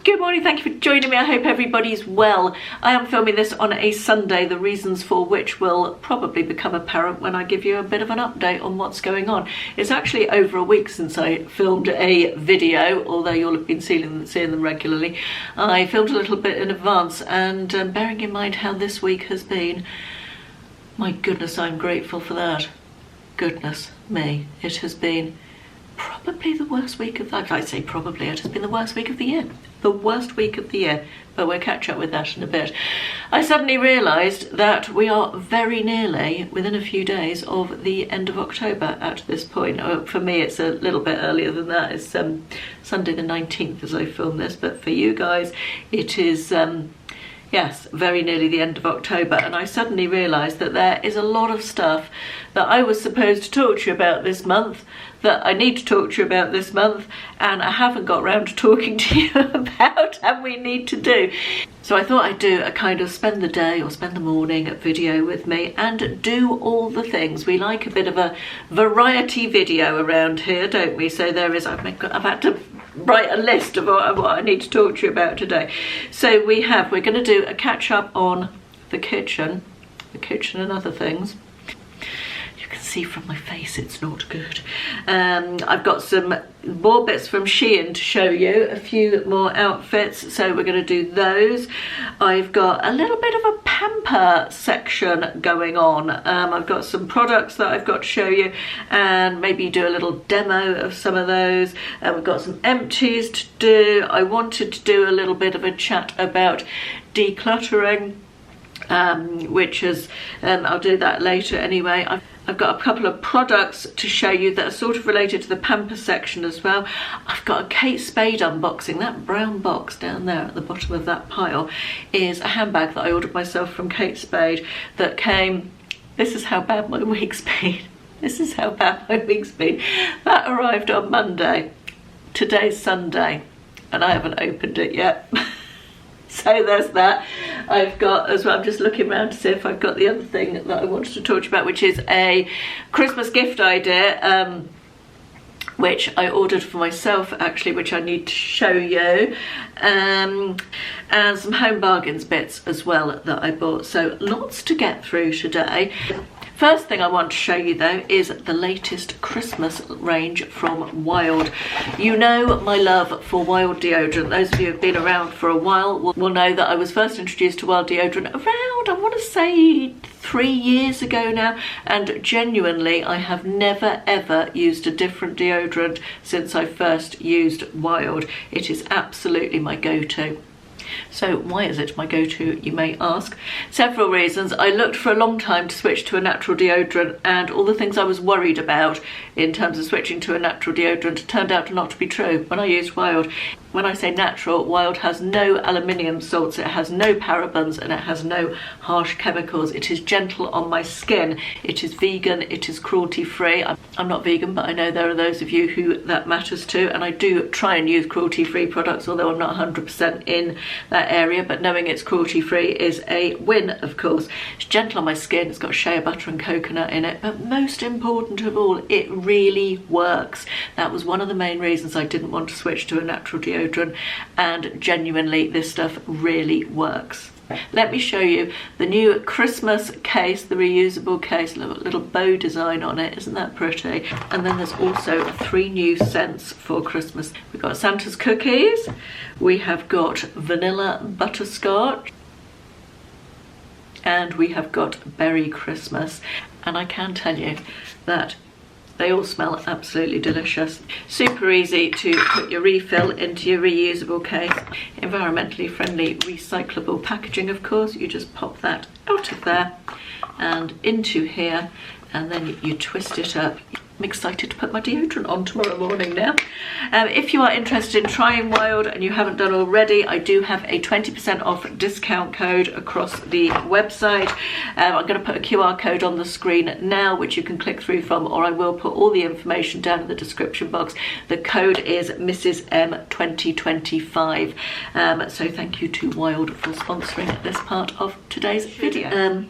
Good morning, thank you for joining me. I hope everybody's well. I am filming this on a Sunday, the reasons for which will probably become apparent when I give you a bit of an update on what's going on. It's actually over a week since I filmed a video, although you'll have been seeing them regularly. I filmed a little bit in advance, and bearing in mind how this week has been, my goodness, I'm grateful for that. Goodness me, it has been probably the worst week of that. I say probably, it has been the worst week of the year. The worst week of the year, but we'll catch up with that in a bit. I suddenly realised that we are very nearly within a few days of the end of October at this point. For me, it's a little bit earlier than that. It's Sunday the 19th as I film this, but for you guys, it is yes, very nearly the end of October, and I suddenly realised that there is a lot of stuff that I was supposed to talk to you about this month, that I need to talk to you about this month, and I haven't got round to talking to you about, and we need to do. So I thought I'd do a kind of spend the day or spend the morning video with me and do all the things. We like a bit of a variety video around here, don't we? So there is, I've had to write a list of what I need to talk to you about today. So we're going to do a catch up on the kitchen and other things. You can see from my face it's not good. I've got some more bits from Shein to show you, a few more outfits, so we're going to do those. I've got a little bit of a pamper section going on. I've got some products that I've got to show you and maybe do a little demo of some of those. We've got some empties to do. I wanted to do a little bit of a chat about decluttering, which is, I'll do that later anyway. I've got a couple of products to show you that are sort of related to the pamper section as well. I've got a Kate Spade unboxing. That brown box down there at the bottom of that pile is a handbag that I ordered myself from Kate Spade that came, this is how bad my week's been. This is how bad my week's been. That arrived on Monday. Today's Sunday and I haven't opened it yet. So there's that. I've got as well, I'm just looking around to see if I've got the other thing that I wanted to talk to you about, which is a Christmas gift idea, which I ordered for myself actually, which I need to show you, and some home bargains bits as well that I bought. So lots to get through today. First thing I want to show you though is the latest Christmas range from Wild. You know my love for Wild deodorant. Those of you who have been around for a while will know that I was first introduced to Wild deodorant around, I want to say 3 years ago now, and genuinely I have never ever used a different deodorant since I first used Wild. It is absolutely my go-to. So why is it my go-to, you may ask? Several reasons. I looked for a long time to switch to a natural deodorant, and all the things I was worried about in terms of switching to a natural deodorant turned out not to be true when I used Wild. When I say natural, Wild has no aluminium salts, it has no parabens, and it has no harsh chemicals. It is gentle on my skin, it is vegan, it is cruelty-free. I'm not vegan, but I know there are those of you who that matters to, and I do try and use cruelty-free products, although I'm not 100% in that area, but knowing it's cruelty-free is a win, of course. It's gentle on my skin, it's got shea butter and coconut in it, but most important of all, it really works. That was one of the main reasons I didn't want to switch to a natural deodorant, and genuinely this stuff really works. Let me show you the new Christmas case, the reusable case, little bow design on it. Isn't that pretty? And then there's also 3 new scents for Christmas. We've got Santa's cookies, we have got vanilla butterscotch, and we have got berry Christmas. And I can tell you that they all smell absolutely delicious. Super easy to put your refill into your reusable case. Environmentally friendly, recyclable packaging, of course. You just pop that out of there and into here, and then you twist it up. I'm excited to put my deodorant on tomorrow morning now. If you are interested in trying Wild and you haven't done already, I do have a 20% off discount code across the website. I'm going to put a QR code on the screen now, which you can click through from, or I will put all the information down in the description box. The code is Mrs M 2025. So thank you to Wild for sponsoring this part of today's video.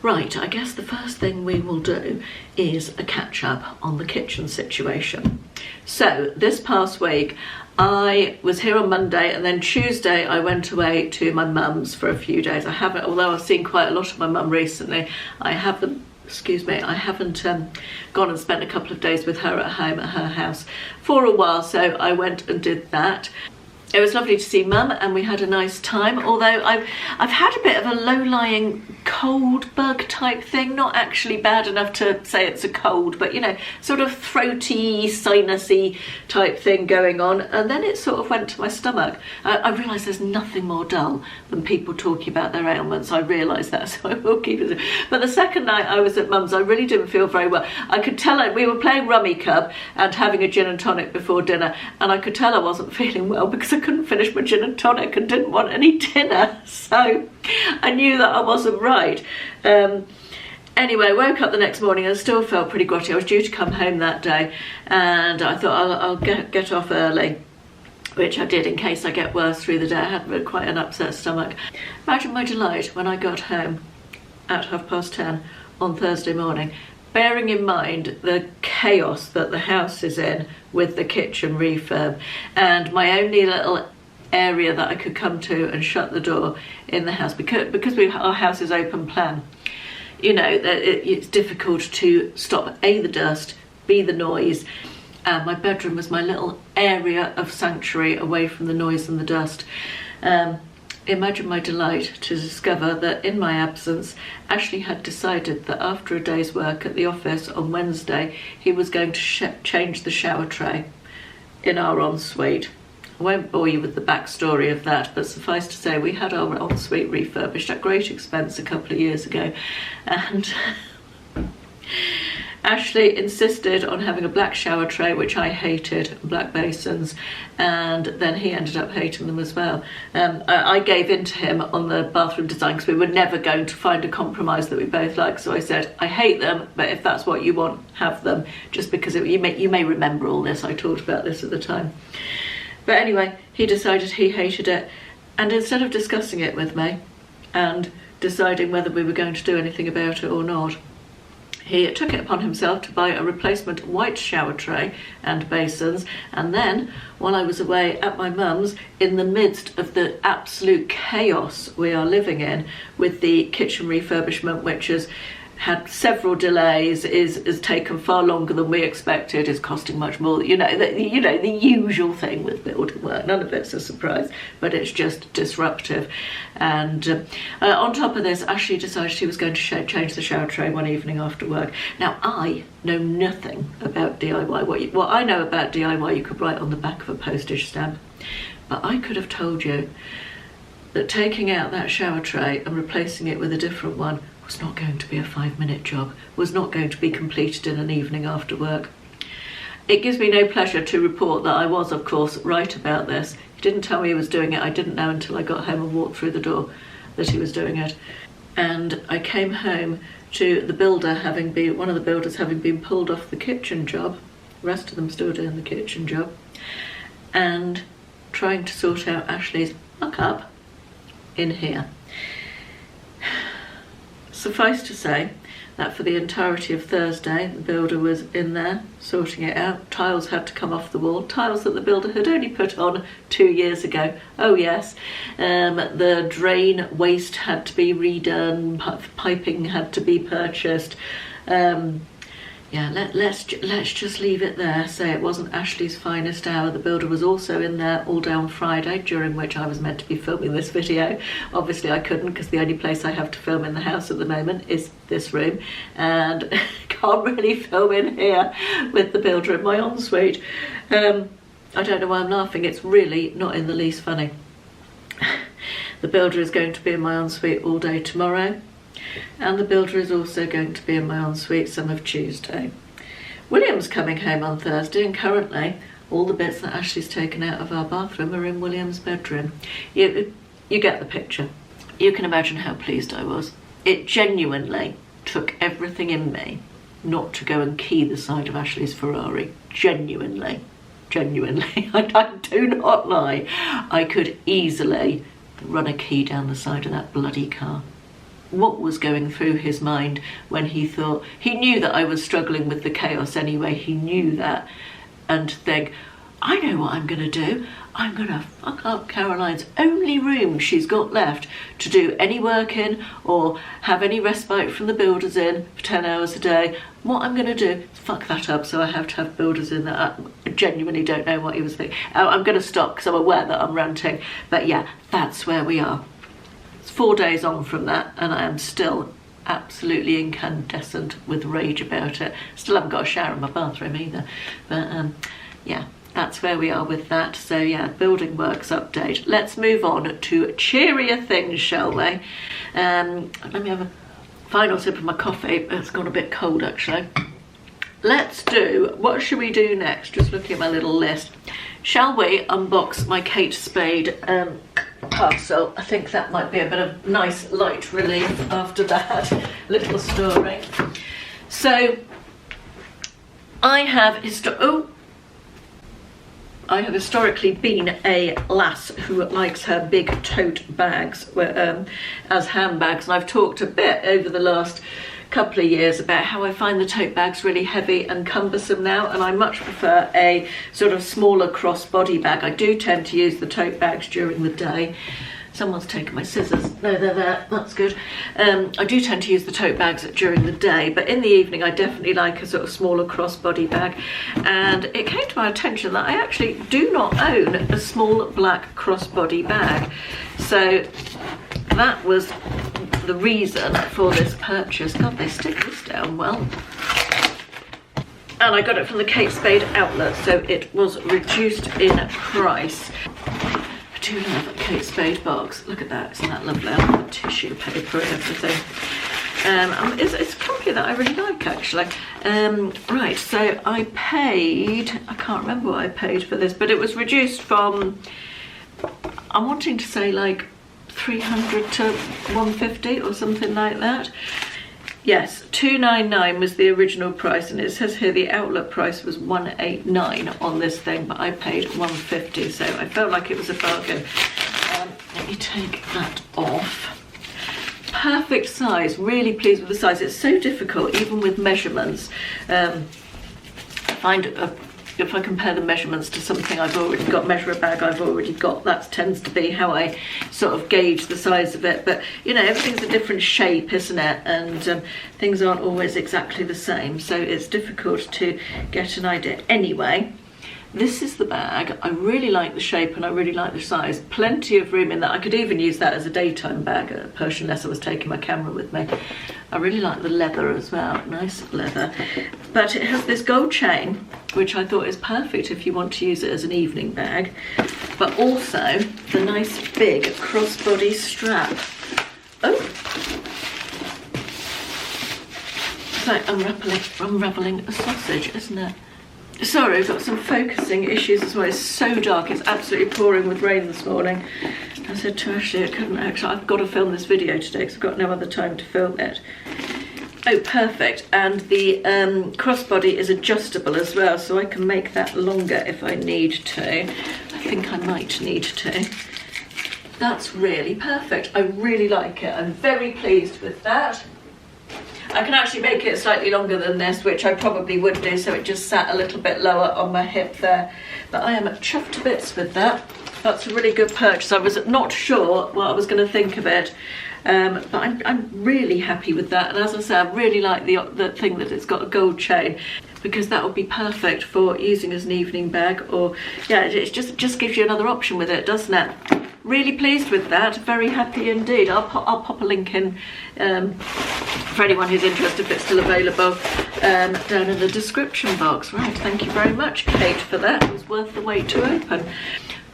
Right, I guess the first thing we will do is a catch up on the kitchen situation. So this past week I was here on Monday, and then Tuesday I went away to my mum's for a few days. Although I've seen quite a lot of my mum recently, I haven't gone and spent a couple of days with her at home at her house for a while, so I went and did that. It was lovely to see Mum, and we had a nice time, although I've had a bit of a low-lying cold bug type thing, not actually bad enough to say it's a cold, but you know, sort of throaty, sinusy type thing going on, and then it sort of went to my stomach. I realise there's nothing more dull than people talking about their ailments. I realise that, so I will keep it. But the second night I was at Mum's, I really didn't feel very well. I could tell we were playing Rummy Cub and having a gin and tonic before dinner, and I could tell I wasn't feeling well because I couldn't finish my gin and tonic and didn't want any dinner, so I knew that I wasn't right. Anyway, I woke up the next morning and still felt pretty grotty. I was due to come home that day, and I thought I'll get off early, which I did in case I get worse through the day. I had quite an upset stomach. Imagine my delight when I got home at 10:30 on Thursday morning, bearing in mind the chaos that the house is in with the kitchen refurb, and my only little area that I could come to and shut the door in the house, because our house is open plan. You know, it's difficult to stop A, the dust, B, the noise. My bedroom was my little area of sanctuary away from the noise and the dust. Imagine my delight to discover that in my absence, Ashley had decided that after a day's work at the office on Wednesday, he was going to change the shower tray in our ensuite. I won't bore you with the backstory of that, but suffice to say we had our ensuite refurbished at great expense a couple of years ago, and Ashley insisted on having a black shower tray, which I hated, black basins, and then he ended up hating them as well. I gave in to him on the bathroom design because we were never going to find a compromise that we both liked, so I said, I hate them, but if that's what you want, have them, just because you may remember all this, I talked about this at the time. But anyway, he decided he hated it, and instead of discussing it with me and deciding whether we were going to do anything about it or not, he took it upon himself to buy a replacement white shower tray and basins, and then, while I was away at my mum's, in the midst of the absolute chaos we are living in with the kitchen refurbishment, which has had several delays, is taken far longer than we expected, is costing much more, the usual thing with building work. None of it's a surprise, but it's just disruptive. And on top of this, Ashley decided she was going to change the shower tray one evening after work. Now, I know nothing about DIY. What I know about DIY you could write on the back of a postage stamp, but I could have told you that taking out that shower tray and replacing it with a different one was not going to be a 5-minute job, was not going to be completed in an evening after work. It gives me no pleasure to report that I was, of course, right about this. He didn't tell me he was doing it. I didn't know until I got home and walked through the door that he was doing it. And I came home to the builder one of the builders having been pulled off the kitchen job, the rest of them still doing the kitchen job, and trying to sort out Ashley's muck-up in here. Suffice to say that for the entirety of Thursday, the builder was in there sorting it out. Tiles had to come off the wall, tiles that the builder had only put on 2 years ago. Oh yes, the drain waste had to be redone, piping had to be purchased. Yeah, let's just leave it there. Say it wasn't Ashley's finest hour. The builder was also in there all day on Friday, during which I was meant to be filming this video. Obviously I couldn't, because the only place I have to film in the house at the moment is this room, and can't really film in here with the builder in my ensuite. I don't know why I'm laughing. It's really not in the least funny. The builder is going to be in my ensuite all day tomorrow, and the builder is also going to be in my ensuite some of Tuesday. William's coming home on Thursday, and currently all the bits that Ashley's taken out of our bathroom are in William's bedroom. You get the picture. You can imagine how pleased I was. It genuinely took everything in me not to go and key the side of Ashley's Ferrari. Genuinely. I do not lie. I could easily run a key down the side of that bloody car. what was going through his mind when he thought, he knew that I was struggling with the chaos anyway, he knew that, and to think, I know what I'm going to do. I'm going to fuck up Caroline's only room she's got left to do any work in or have any respite from the builders in for 10 hours a day. What I'm going to do is fuck that up, so I have to have builders in that. I genuinely don't know what he was thinking. I'm going to stop because I'm aware that I'm ranting. But yeah, that's where we are. It's 4 days on from that and I am still absolutely incandescent with rage about it. Still haven't got a shower in my bathroom either. But yeah. That's where we are with that. So yeah, building works update. Let's move on to cheerier things, shall we? Let me have a final sip of my coffee. It's gone a bit cold actually. Let's do, what should we do next? Just looking at my little list. Shall we unbox my Kate Spade parcel? I think that might be a bit of nice light relief after that little story. So I have historically been a lass who likes her big tote bags as handbags, and I've talked a bit over the last couple of years about how I find the tote bags really heavy and cumbersome now, and I much prefer a sort of smaller crossbody bag. I do tend to use the tote bags during the day. Someone's taken my scissors. No, they're there. That's good. I do tend to use the tote bags during the day, but in the evening I definitely like a sort of smaller crossbody bag. And it came to my attention that I actually do not own a small black crossbody bag. So that was the reason for this purchase. God, they stick this down well. And I got it from the Kate Spade outlet, so it was reduced in price. I do love a Kate Spade box. Look at that, isn't that lovely? I love the tissue paper and everything. It's a company that I really like actually. Right, so I paid, I can't remember what I paid for this, but it was reduced from, I'm wanting to say like 300 to 150 or something like that. Yes, $299 was the original price, and it says here the outlet price was $189 on this thing, but I paid $150, so I felt like it was a bargain. Let me take that off. Perfect size, really pleased with the size. It's so difficult, even with measurements. I find if I compare the measurements to something I've already got, measure a bag I've already got, that tends to be how I sort of gauge the size of it. But you know, everything's a different shape, isn't it? And things aren't always exactly the same, so it's difficult to get an idea. Anyway, this is the bag. I really like the shape and I really like the size. Plenty of room in that. I could even use that as a daytime bag, unless I was taking my camera with me. I really like the leather as well, nice leather. But it has this gold chain, which I thought is perfect if you want to use it as an evening bag. But also the nice big crossbody strap. Oh! It's like unraveling a sausage, isn't it? Sorry, I've got some focusing issues as well. It's so dark, it's absolutely pouring with rain this morning. I said to Ashley, I've got to film this video today because I've got no other time to film it. Oh, perfect. And the crossbody is adjustable as well, so I can make that longer if I need to. I think I might need to. That's really perfect. I really like it. I'm very pleased with that. I can actually make it slightly longer than this, which I probably would do, so it just sat a little bit lower on my hip there. But I am chuffed to bits with that. That's a really good purchase. I was not sure what I was going to think of it, but I'm really happy with that. And as I say, I really like the thing that it's got a gold chain, because that would be perfect for using as an evening bag, or yeah, it just gives you another option with it, doesn't it? Really pleased with that, very happy indeed. I'll pop a link in for anyone who's interested, if it's still available, down in the description box. Right, thank you very much, Kate, for that. It was worth the wait to open.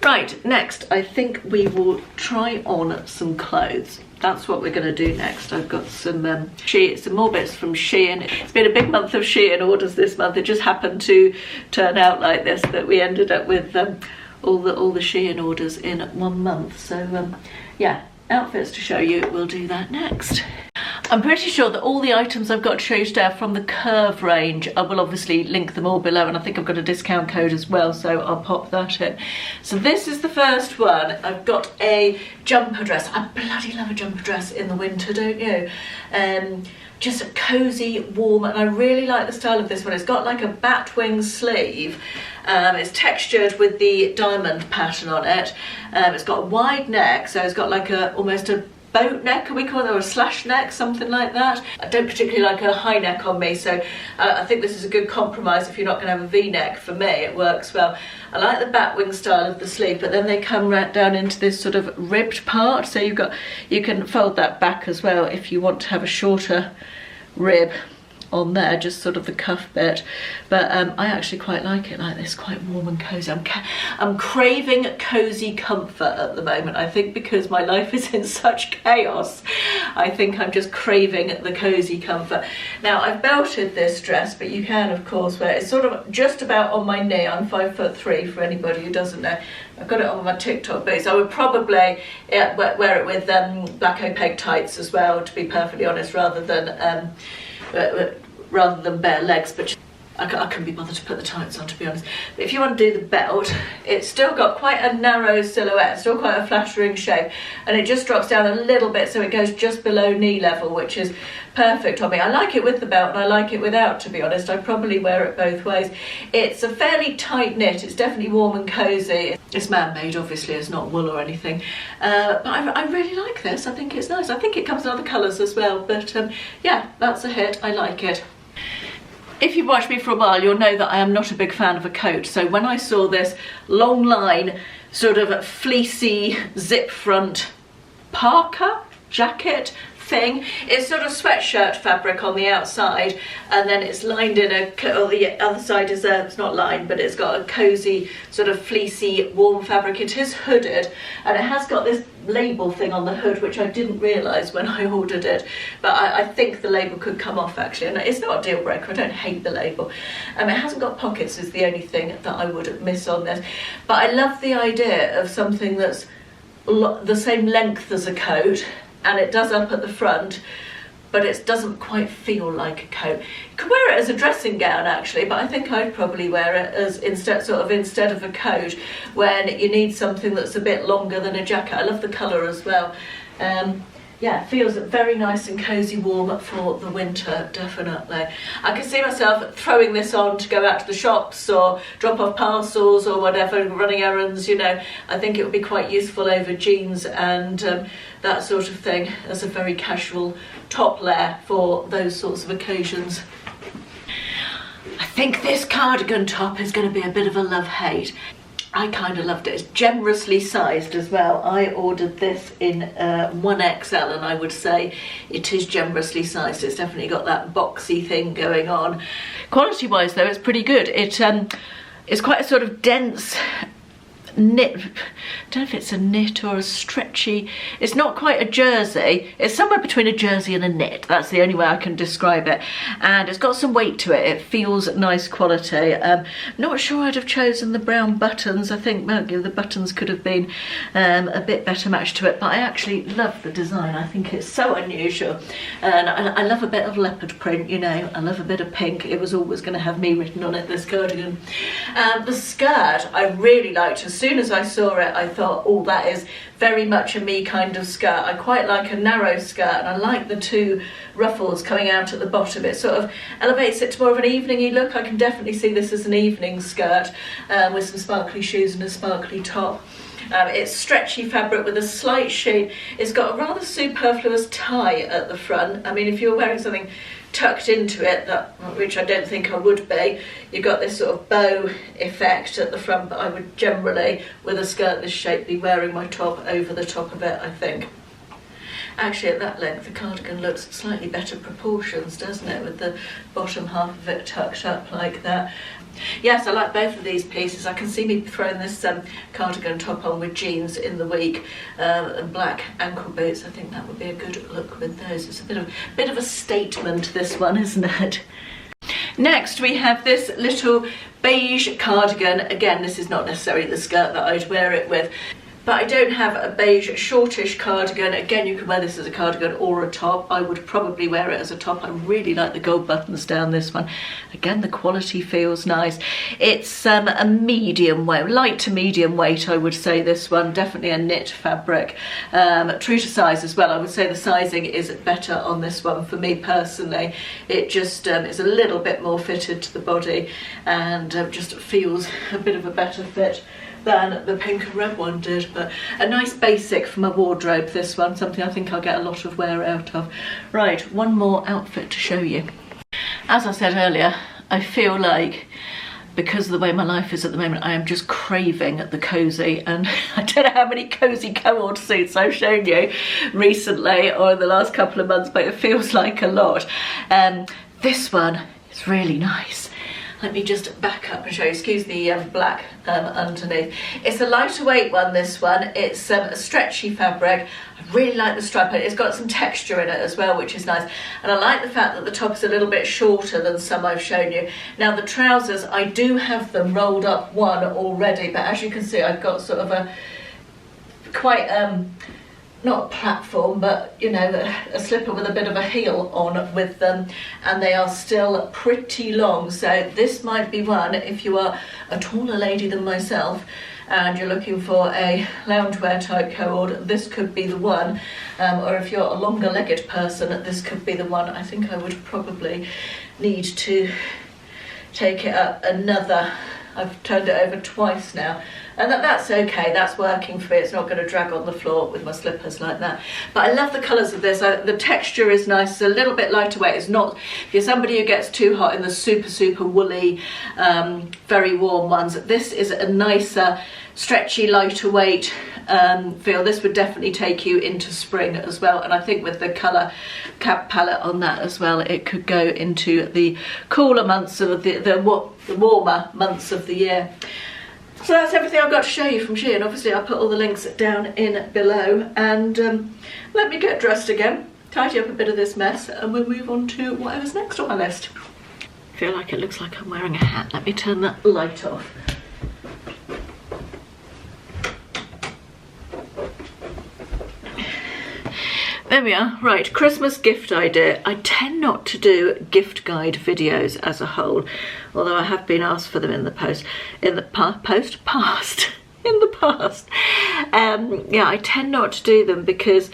Right, next, I think we will try on some clothes. That's what we're going to do next. I've got some more bits from Shein. It's been a big month of Shein orders this month. It just happened to turn out like this, that we ended up with all the Shein orders in 1 month. So yeah, outfits to show you. We'll do that next. I'm pretty sure that all the items I've got to show you today are from the Curve range. I will obviously link them all below, and I think I've got a discount code as well, so I'll pop that in. So this is the first one. I've got a jumper dress. I bloody love a jumper dress in the winter, don't you? Just cosy, warm, and I really like the style of this one. It's got like a bat wing sleeve. It's textured with the diamond pattern on it. It's got a wide neck, so it's got like almost a boat neck, can we call it, or a slash neck, something like that. I don't particularly like a high neck on me, so I think this is a good compromise if you're not going to have a V-neck. For me, it works well. I like the batwing style of the sleeve, but then they come right down into this sort of ribbed part, so you can fold that back as well if you want to have a shorter rib on there, just sort of the cuff bit. But I actually quite like it like this, quite warm and cozy. I'm craving cozy comfort at the moment, I think, because my life is in such chaos. I think I'm just craving the cozy comfort. Now, I've belted this dress, but you can of course wear it. It's sort of just about on my knee. I'm 5'3" for anybody who doesn't know. I've got it on my TikTok boots. I would probably wear it with black opaque tights as well, to be perfectly honest, rather than bare legs, but I couldn't be bothered to put the tights on, to be honest. But if you want to do the belt, it's still got quite a narrow silhouette, still quite a flattering shape, and it just drops down a little bit, so it goes just below knee level, which is perfect on me. I like it with the belt and I like it without, to be honest. I probably wear it both ways. It's a fairly tight knit, it's definitely warm and cozy. It's man-made, obviously, it's not wool or anything, but I really like this. I think it's nice. I think it comes in other colours as well, but yeah, that's a hit. I like it. If you've watched me for a while, you'll know that I am not a big fan of a coat. So when I saw this long line, sort of fleecy zip front parka jacket thing, it's sort of sweatshirt fabric on the outside, and then it's lined in or the other side is it's not lined, but it's got a cozy sort of fleecy warm fabric. It is hooded, and it has got this label thing on the hood, which I didn't realise when I ordered it, but I think the label could come off actually, and it's not a deal breaker. I don't hate the label. It hasn't got pockets is the only thing that I would miss on this, but I love the idea of something that's the same length as a coat, and it does up at the front, but it doesn't quite feel like a coat. You could wear it as a dressing gown actually, but I think I'd probably wear it as instead of a coat, when you need something that's a bit longer than a jacket. I love the colour as well. Yeah, it feels very nice and cozy, warm for the winter, definitely. I can see myself throwing this on to go out to the shops or drop off parcels or whatever, running errands, you know. I think it would be quite useful over jeans and that sort of thing, as a very casual top layer for those sorts of occasions. I think this cardigan top is going to be a bit of a love-hate. I kind of loved it. It's generously sized as well. I ordered this in 1XL, and I would say it is generously sized. It's definitely got that boxy thing going on. Quality wise though, it's pretty good. It's quite a sort of dense knit. I don't know if it's a knit or a stretchy. It's not quite a jersey. It's somewhere between a jersey and a knit. That's the only way I can describe it. And it's got some weight to it. It feels nice quality. Not sure I'd have chosen the brown buttons. I think the buttons could have been a bit better matched to it, but I actually love the design. I think it's so unusual, and I love a bit of leopard print, you know. I love a bit of pink. It was always going to have me written on it, this cardigan. The skirt I really liked. As soon as I saw it, I thought, oh, that is very much a me kind of skirt. I quite like a narrow skirt, and I like the two ruffles coming out at the bottom. It sort of elevates it to more of an evening-y look. I can definitely see this as an evening skirt with some sparkly shoes and a sparkly top. It's stretchy fabric with a slight sheen. It's got a rather superfluous tie at the front. I mean, if you're wearing something tucked into it, which I don't think I would be, you've got this sort of bow effect at the front, but I would generally, with a skirt this shape, be wearing my top over the top of it, I think. Actually, at that length, the cardigan looks slightly better proportions, doesn't it, with the bottom half of it tucked up like that. Yes, I like both of these pieces. I can see me throwing this cardigan top on with jeans in the week and black ankle boots. I think that would be a good look with those. It's a bit of a statement, this one, isn't it? Next, we have this little beige cardigan. Again, this is not necessarily the skirt that I'd wear it with. but I don't have a beige shortish cardigan. Again, you can wear this as a cardigan or a top. I would probably wear it as a top. I really like the gold buttons down this one. Again, the quality feels nice. It's a medium weight, light to medium weight, I would say this one. Definitely a knit fabric. True to size as well. I would say the sizing is better on this one for me personally. It just is a little bit more fitted to the body and just feels a bit of a better fit than the pink and red one did. But a nice basic for my wardrobe, this one, something I think I'll get a lot of wear out of. Right, one more outfit to show you. As I said earlier, I feel like because of the way my life is at the moment, I am just craving the cosy, and I don't know how many cosy co-ord suits I've shown you recently or in the last couple of months, but it feels like a lot. This one is really nice. Let me just back up and show you. Excuse the black underneath. It's a lighter weight one, this one. It's a stretchy fabric. I really like the stripe. It's got some texture in it as well, which is nice. And I like the fact that the top is a little bit shorter than some I've shown you. Now the trousers, I do have them rolled up one already, but as you can see, I've got sort of a quite not a platform, but you know, a slipper with a bit of a heel on with them, and they are still pretty long. So this might be one, if you are a taller lady than myself and you're looking for a loungewear type co-ord, this could be the one. Or if you're a longer legged person, this could be the one. I think I would probably need to take it up another, I've turned it over twice now, and that's okay, that's working for me. It's not going to drag on the floor with my slippers like that. But I love the colours of this. The texture is nice. It's a little bit lighter weight. It's not, if you're somebody who gets too hot in the super woolly, very warm ones, this is a nicer, stretchy, lighter weight feel. This would definitely take you into spring as well, and I think with the colour palette on that as well, it could go into the cooler months of the warmer months of the year. So that's everything I've got to show you from Shein. Obviously I'll put all the links down in below, and let me get dressed again, tidy up a bit of this mess, and we'll move on to whatever's next on my list. I feel like it looks like I'm wearing a hat. Let me turn that light off. There we are. Right, Christmas gift idea. I tend not to do gift guide videos as a whole, although I have been asked for them in the past. Yeah, I tend not to do them because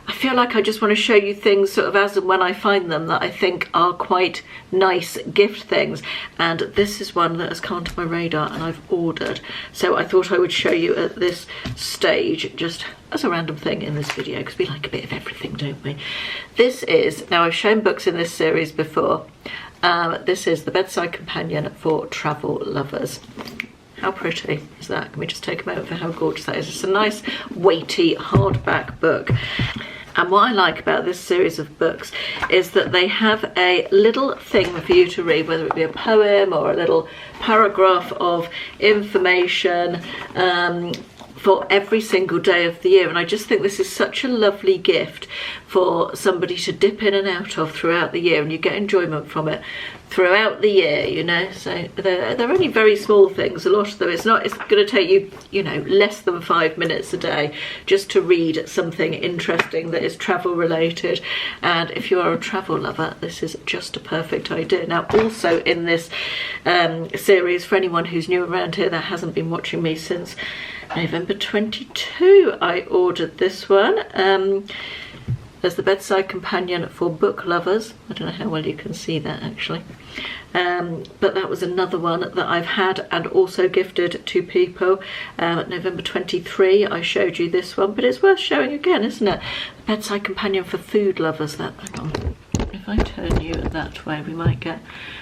I feel like I just want to show you things sort of as and when I find them that I think are quite nice gift things, and this is one that has come onto my radar and I've ordered, so I thought I would show you at this stage just as a random thing in this video, because we like a bit of everything, don't we? This is, now I've shown books in this series before, this is the bedside companion for travel lovers. How pretty is that? Can we just take a moment for how gorgeous that is? It's a nice weighty hardback book. And what I like about this series of books is that they have a little thing for you to read, whether it be a poem or a little paragraph of information for every single day of the year. And I just think this is such a lovely gift for somebody to dip in and out of throughout the year, and you get enjoyment from it throughout the year, you know. So they're only very small things, a lot of them. It's going to take you, you know, less than 5 minutes a day just to read something interesting that is travel related. And if you are a travel lover, this is just a perfect idea. Now also in this series, for anyone who's new around here that hasn't been watching me since November 22, I ordered this one. There's the bedside companion for book lovers. I don't know how well you can see that actually. But that was another one that I've had and also gifted to people. November 23, I showed you this one, but it's worth showing again, isn't it? The bedside companion for food lovers. Hang on. If I turn you that way, we might get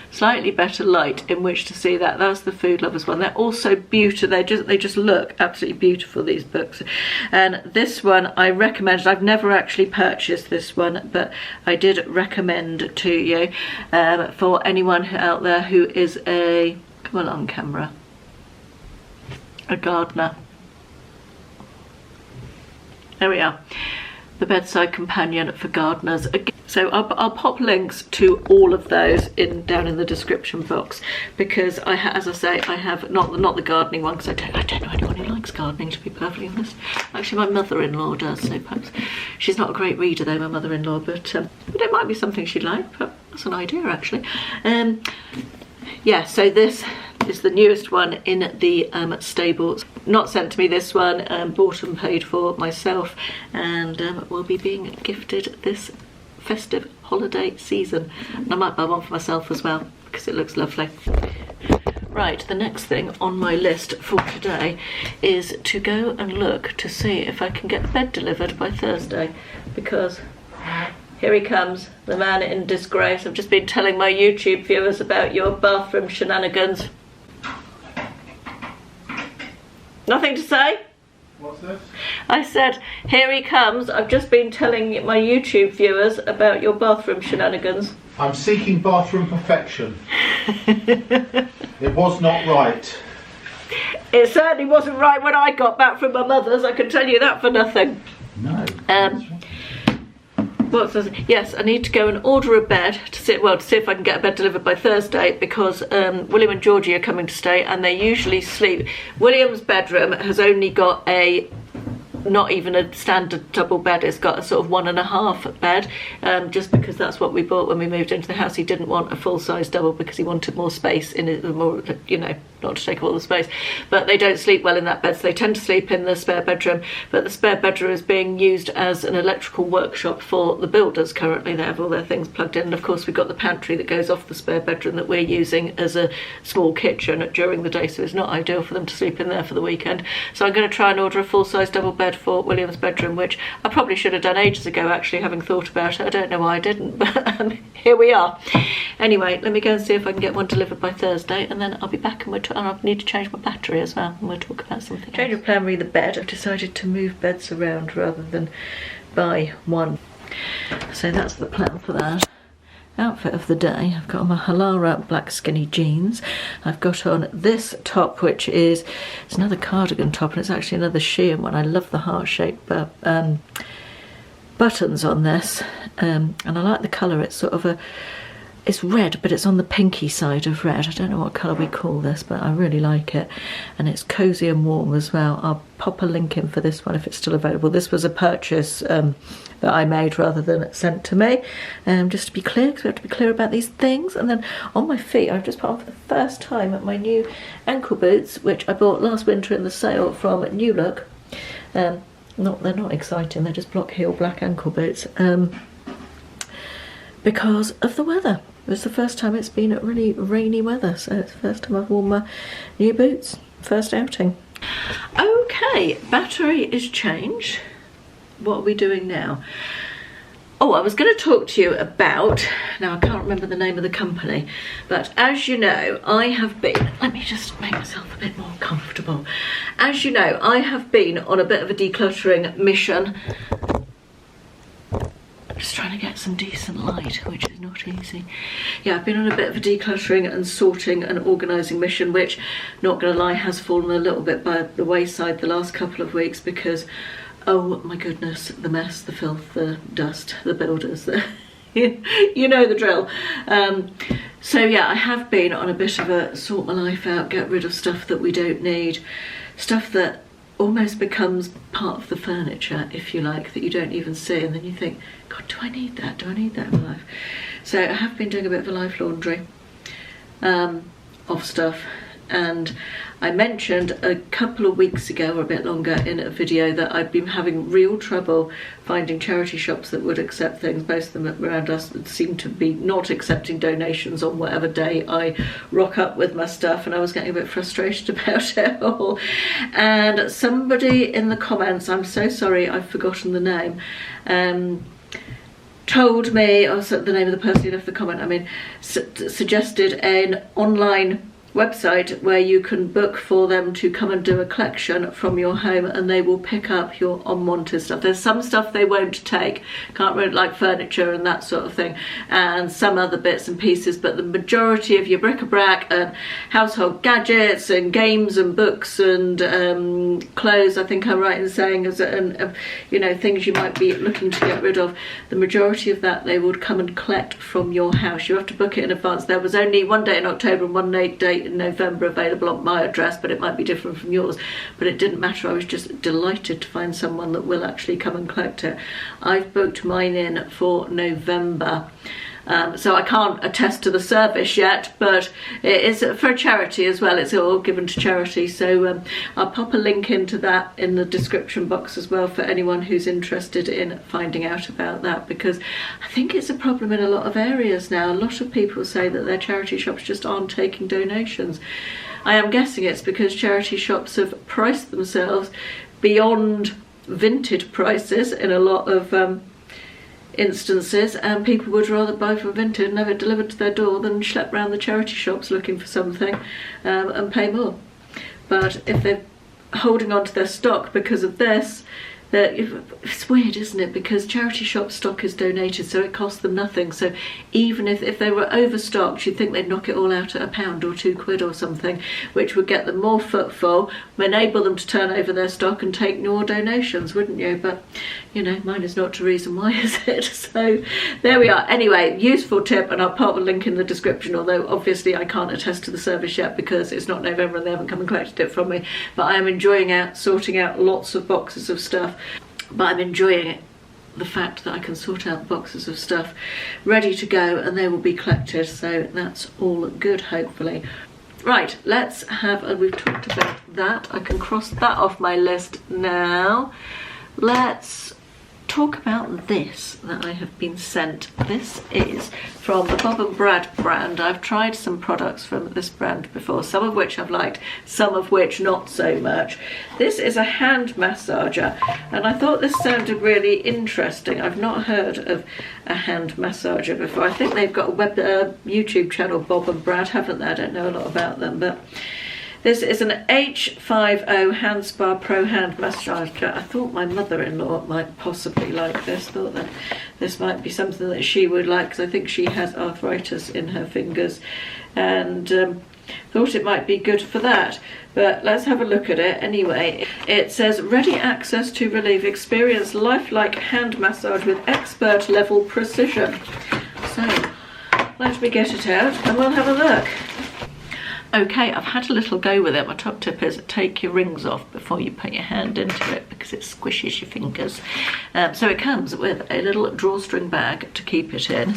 slightly better light in which to see that. That's the food lovers one. They're also beautiful. They just look absolutely beautiful, these books. And this one I recommend. I've never actually purchased this one, but I did recommend to you for anyone out there who is a, come along camera, a gardener. There we are. the bedside companion for gardeners. So I'll pop links to all of those down in the description box, because as I say, I have not the gardening one, because I don't know anyone who likes gardening, to be perfectly honest. Actually, my mother-in-law does, so perhaps she's not a great reader though, my mother-in-law, but it might be something she'd like. But that's an idea, actually. Yeah, so this is the newest one in the stable. Not sent to me, this one, bought and paid for myself, and will be being gifted this festive holiday season. And I might buy one for myself as well, because it looks lovely. Right, the next thing on my list for today is to go and look to see if I can get the bed delivered by Thursday, because here he comes, the man in disgrace. I've just been telling my YouTube viewers about your bathroom shenanigans. Nothing to say? What's this? I said, here he comes. I've just been telling my YouTube viewers about your bathroom shenanigans. I'm seeking bathroom perfection. It was not right. It certainly wasn't right when I got back from my mother's, I can tell you that for nothing. No. Yes, I need to go and order a bed to see if I can get a bed delivered by Thursday, because William and Georgie are coming to stay, and they usually sleep. William's bedroom has only got not even a standard double bed, it's got a sort of 1.5 bed, just because that's what we bought when we moved into the house. He didn't want a full-size double because he wanted more space in it, more, you know, not to take up all the space. But they don't sleep well in that bed, so they tend to sleep in the spare bedroom. But the spare bedroom is being used as an electrical workshop for the builders currently. They have all their things plugged in, and of course we've got the pantry that goes off the spare bedroom that we're using as a small kitchen during the day, so it's not ideal for them to sleep in there for the weekend. So I'm going to try and order a full-size double bed for William's bedroom, which I probably should have done ages ago, actually, having thought about it. I don't know why I didn't, but here we are. Anyway, let me go and see if I can get one delivered by Thursday, and then I'll be back, and I need to change my battery as well, and we'll talk about something else. Change of plan, the bed. I've decided to move beds around rather than buy one. So that's the plan for that. Outfit of the day, I've got on my Halara black skinny jeans. I've got on this top, which it's another cardigan top, and it's actually another Shein one. I love the heart-shaped buttons on this, and I like the colour. It's sort of it's red, but it's on the pinky side of red. I don't know what colour we call this, but I really like it. And it's cosy and warm as well. I'll pop a link in for this one if it's still available. This was a purchase that I made rather than sent to me. Just to be clear, because we have to be clear about these things. And then on my feet, I've just put on for the first time my new ankle boots, which I bought last winter in the sale from New Look. They're not exciting, they're just block heel black ankle boots. Because of the weather. It was the first time it's been really rainy weather, so it's the first time I've worn my new boots. First outing. Okay, battery is changed. What are we doing now? Oh, I was going to talk to you about, now I can't remember the name of the company, but as you know, I have been, let me just make myself a bit more comfortable. As you know, I have been on a bit of a decluttering mission. Just trying to get some decent light, which is not easy. Yeah, I've been on a bit of a decluttering and sorting and organising mission, which, not going to lie, has fallen a little bit by the wayside the last couple of weeks, because, oh my goodness, the mess, the filth, the dust, the builders, you know the drill. So yeah, I have been on a bit of a sort my life out, get rid of stuff that we don't need, stuff that almost becomes part of the furniture, if you like, that you don't even see, and then you think, God, do I need that? Do I need that in my life? So I have been doing a bit of a life laundry of stuff, and I mentioned a couple of weeks ago, or a bit longer, in a video that I'd been having real trouble finding charity shops that would accept things. Most of them around us seem to be not accepting donations on whatever day I rock up with my stuff, and I was getting a bit frustrated about it all. And somebody in the comments, I'm so sorry, I've forgotten the name, told me, or the name of the person who left the comment, I mean, suggested an online website where you can book for them to come and do a collection from your home, and they will pick up your unwanted stuff. There's some stuff they won't take, can't really, like furniture and that sort of thing, and some other bits and pieces, but the majority of your bric-a-brac and household gadgets and games and books and clothes, I think I'm right in saying, you know, things you might be looking to get rid of, the majority of that they would come and collect from your house. You have to book it in advance. There was only one date in October and one date in November available on my address, but it might be different from yours, but it didn't matter. I was just delighted to find someone that will actually come and collect it. I've booked mine in for November. So I can't attest to the service yet, but it is for a charity as well. It's all given to charity, so I'll pop a link into that in the description box as well for anyone who's interested in finding out about that, because I think it's a problem in a lot of areas now. A lot of people say that their charity shops just aren't taking donations. I am guessing it's because charity shops have priced themselves beyond vintage prices in a lot of instances, and people would rather buy from vintage and have it delivered to their door than schlep around the charity shops looking for something and pay more. But if they're holding on to their stock because of this, it's weird, isn't it? Because charity shop stock is donated, so it costs them nothing. So even if they were overstocked, you'd think they'd knock it all out at £1 or £2 or something, which would get them more footfall, enable them to turn over their stock and take more donations, wouldn't you? But you know, mine is not to reason why, is it? So there we are. Anyway, useful tip, and I'll pop a link in the description, although obviously I can't attest to the service yet because it's not November and they haven't come and collected it from me. But I am enjoying sorting out lots of boxes of stuff. But I'm enjoying it, the fact that I can sort out boxes of stuff ready to go and they will be collected, so that's all good, hopefully. Right, let's have we've talked about that. I can cross that off my list now. Let's talk about this that I have been sent. This is from the Bob and Brad brand. I've tried some products from this brand before, some of which I've liked, some of which not so much. This is a hand massager, and I thought this sounded really interesting. I've not heard of a hand massager before. I think they've got a YouTube channel, Bob and Brad, haven't they? I don't know a lot about them, but this is an H50 Hand Spa Pro Hand Massager. I thought my mother-in-law might possibly like this. Thought that this might be something that she would like, because I think she has arthritis in her fingers, and thought it might be good for that. But let's have a look at it anyway. It says, ready access to relieve, experience lifelike hand massage with expert level precision. So let me get it out and we'll have a look. Okay, I've had a little go with it. My top tip is take your rings off before you put your hand into it because it squishes your fingers. So it comes with a little drawstring bag to keep it in.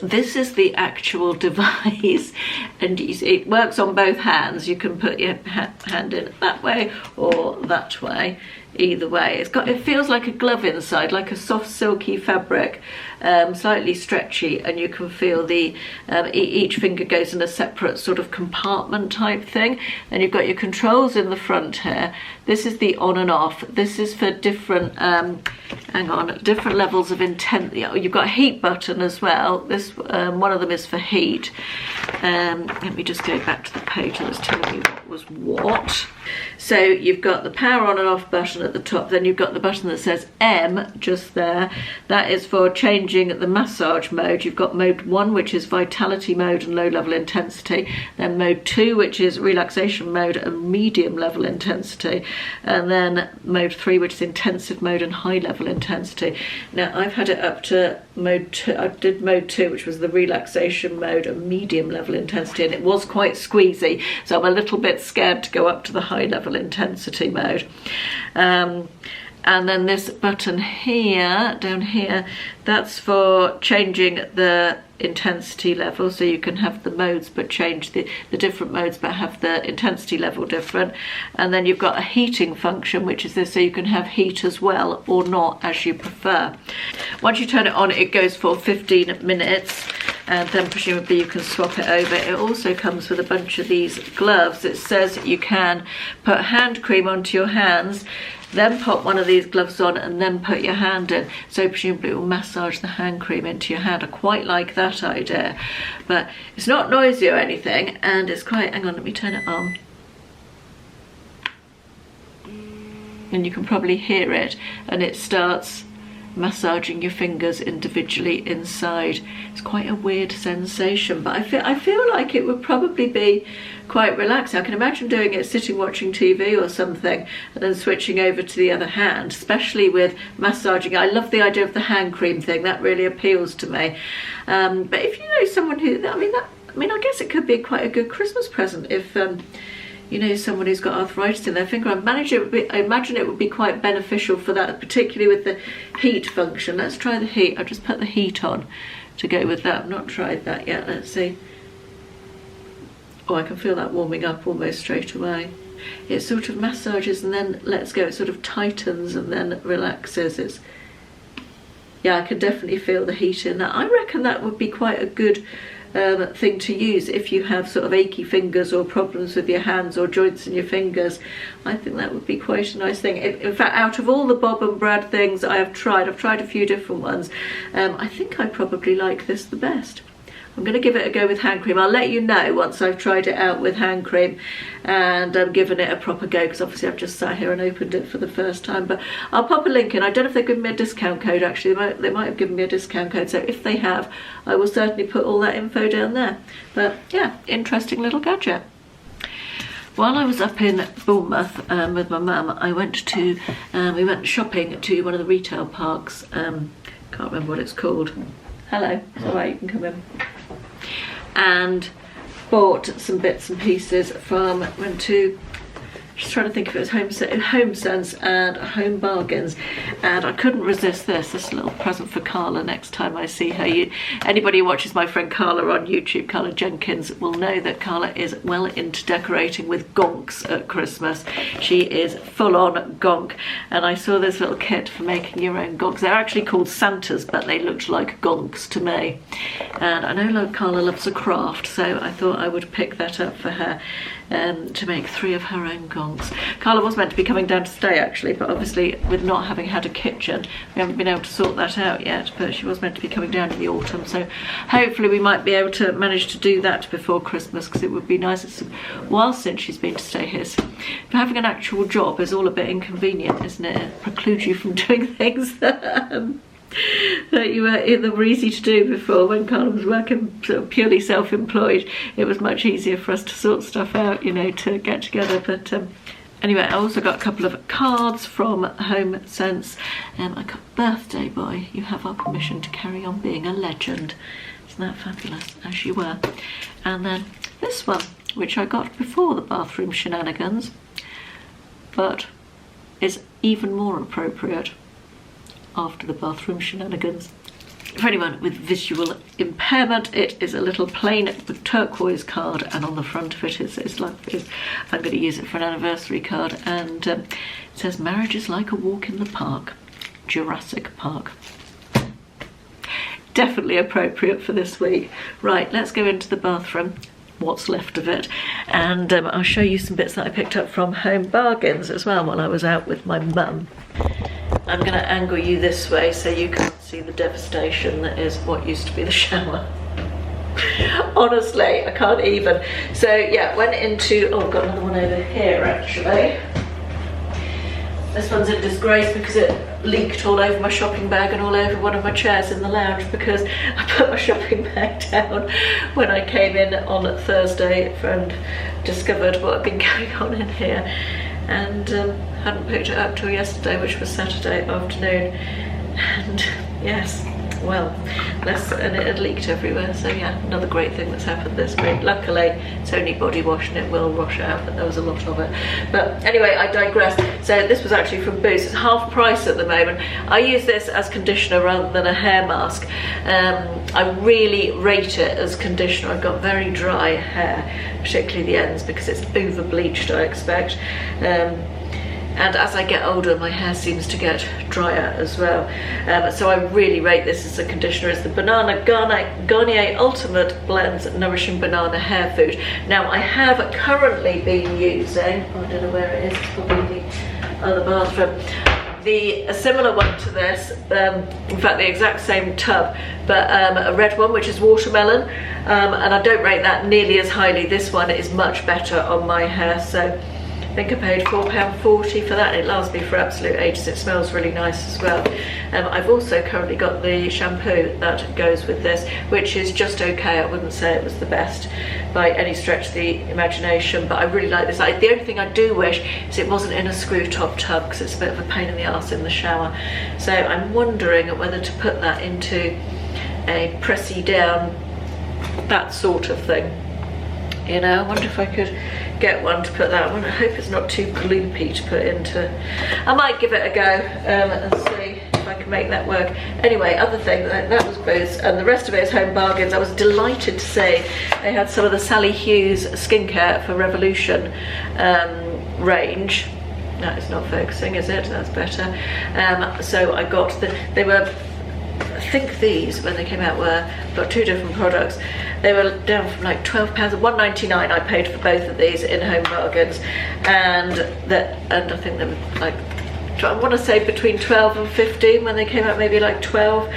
This is the actual device, and it works on both hands. You can put your hand in that way or that way. Either way, it feels like a glove inside, like a soft silky fabric, slightly stretchy, and you can feel the each finger goes in a separate sort of compartment type thing. And you've got your controls in the front here. This is the on and off. This is for different different levels of intensity. You've got a heat button as well. This one of them is for heat. Let me just go back to the page that's telling you what was what. So you've got the power on and off button at the top, then you've got the button that says M just there. That is for changing the massage mode. You've got mode 1, which is vitality mode and low level intensity, then mode 2, which is relaxation mode and medium level intensity, and then mode 3, which is intensive mode and high level intensity. Now I've had it up to mode 2. I did mode 2, which was the relaxation mode and medium level intensity, and it was quite squeezy, so I'm a little bit scared to go up to the high level intensity mode. And then this button here, down here, that's for changing the intensity level, so you can have the modes but change the different modes but have the intensity level different. And then you've got a heating function, which is this, so you can have heat as well or not, as you prefer. Once you turn it on, it goes for 15 minutes, and then presumably you can swap it over. It also comes with a bunch of these gloves. It says you can put hand cream onto your hands, then pop one of these gloves on and then put your hand in. So presumably it will massage the hand cream into your hand. I quite like that idea. But it's not noisy or anything, and it's quite, hang on, let me turn it on. And you can probably hear it, and it starts massaging your fingers individually inside. It's quite a weird sensation, but I feel like it would probably be quite relaxing. I can imagine doing it sitting watching TV or something and then switching over to the other hand, especially with massaging. I love the idea of the hand cream thing. That really appeals to me. But if you know someone who, I guess it could be quite a good Christmas present if you know, someone who's got arthritis in their finger. I imagine it would be quite beneficial for that, particularly with the heat function. Let's try the heat. I'll just put the heat on to go with that. I've not tried that yet. Let's see. Oh, I can feel that warming up almost straight away. It sort of massages and then lets go. It sort of tightens and then relaxes. Yeah, I can definitely feel the heat in that. I reckon that would be quite a good thing to use if you have sort of achy fingers or problems with your hands or joints in your fingers. I think that would be quite a nice thing. In fact, out of all the Bob and Brad things I've tried a few different ones. I think I probably like this the best. I'm going to give it a go with hand cream. I'll let you know once I've tried it out with hand cream and I'm giving it a proper go, because obviously I've just sat here and opened it for the first time. But I'll pop a link in. I don't know if they've given me a discount code actually. They might have given me a discount code, so if they have, I will certainly put all that info down there. But yeah, interesting little gadget. While I was up in Bournemouth with my mum, I went to we went shopping to one of the retail parks. Can't remember what it's called. Hello, it's alright, you can come in. And bought some bits and pieces from, went to, just trying to think if it was Home Sense and Home Bargains, and I couldn't resist this. This little present for Carla next time I see her. Anybody who watches my friend Carla on YouTube, Carla Jenkins, will know that Carla is well into decorating with gonks at Christmas. She is full on gonk, and I saw this little kit for making your own gonks. They're actually called Santas, but they looked like gonks to me. And I know Carla loves a craft, so I thought I would pick that up for her. To make 3 of her own gonks. Carla was meant to be coming down to stay actually, but obviously with not having had a kitchen, we haven't been able to sort that out yet, but she was meant to be coming down in the autumn, so hopefully we might be able to manage to do that before Christmas, because it would be nice. It's a while since she's been to stay here, so having an actual job is all a bit inconvenient, isn't it? It precludes you from doing things that that were easy to do before. When Carla was working sort of purely self-employed, it was much easier for us to sort stuff out, you know, to get together. But anyway, I also got a couple of cards from Home Sense. I got Birthday Boy, you have our permission to carry on being a legend. Isn't that fabulous? As you were. And then this one, which I got before the bathroom shenanigans, but is even more appropriate after the bathroom shenanigans. For anyone with visual impairment, it is a little plain turquoise card, and on the front of it it's like this. I'm going to use it for an anniversary card, and it says, "Marriage is like a walk in the park, Jurassic Park." Definitely appropriate for this week. Right, let's go into the bathroom, what's left of it, and I'll show you some bits that I picked up from Home Bargains as well while I was out with my mum. I'm going to angle you this way so you can see the devastation that is what used to be the shower. Honestly, I can't even. So yeah, went into, oh, I've got another one over here actually. This one's in disgrace because it leaked all over my shopping bag and all over one of my chairs in the lounge, because I put my shopping bag down when I came in on Thursday. A friend discovered what had been going on in here, and hadn't picked it up till yesterday, which was Saturday afternoon. And yes, well, and it had leaked everywhere. So yeah, another great thing that's happened this week. Luckily it's only body wash and it will wash out, but there was a lot of it. But anyway, I digress. So this was actually from Boots. It's half price at the moment. I use this as conditioner rather than a hair mask. I really rate it as conditioner. I've got very dry hair, particularly the ends, because it's over bleached, I expect. And as I get older, my hair seems to get drier as well. So I really rate this as a conditioner. It's the Banana Garnier Ultimate Blends Nourishing Banana Hair Food. Now, I have currently been using, I don't know where it is, it's probably other bathroom. A similar one to this, in fact the exact same tub, but a red one which is watermelon, and I don't rate that nearly as highly. This one is much better on my hair, so I think I paid £4.40 for that. It lasts me for absolute ages. It smells really nice as well. I've also currently got the shampoo that goes with this, which is just okay. I wouldn't say it was the best by any stretch of the imagination, but I really like this. The only thing I do wish is it wasn't in a screw top tub, because it's a bit of a pain in the arse in the shower. So I'm wondering whether to put that into a pressy down, that sort of thing. You know, I wonder if I could get one to put that one. I hope it's not too gloopy to put into. I might give it a go and see if I can make that work. Anyway, other thing, that was Boots, and the rest of it is Home Bargains. I was delighted to see they had some of the Sally Hughes skincare for Revolution range. That is not focusing, is it? That's better. So I got they were, I think these, when they came out, got two different products. They were down from like £12, £1.99 I paid for both of these in Home Bargains, and I think they were like, I want to say between 12 and 15 when they came out, maybe like 12.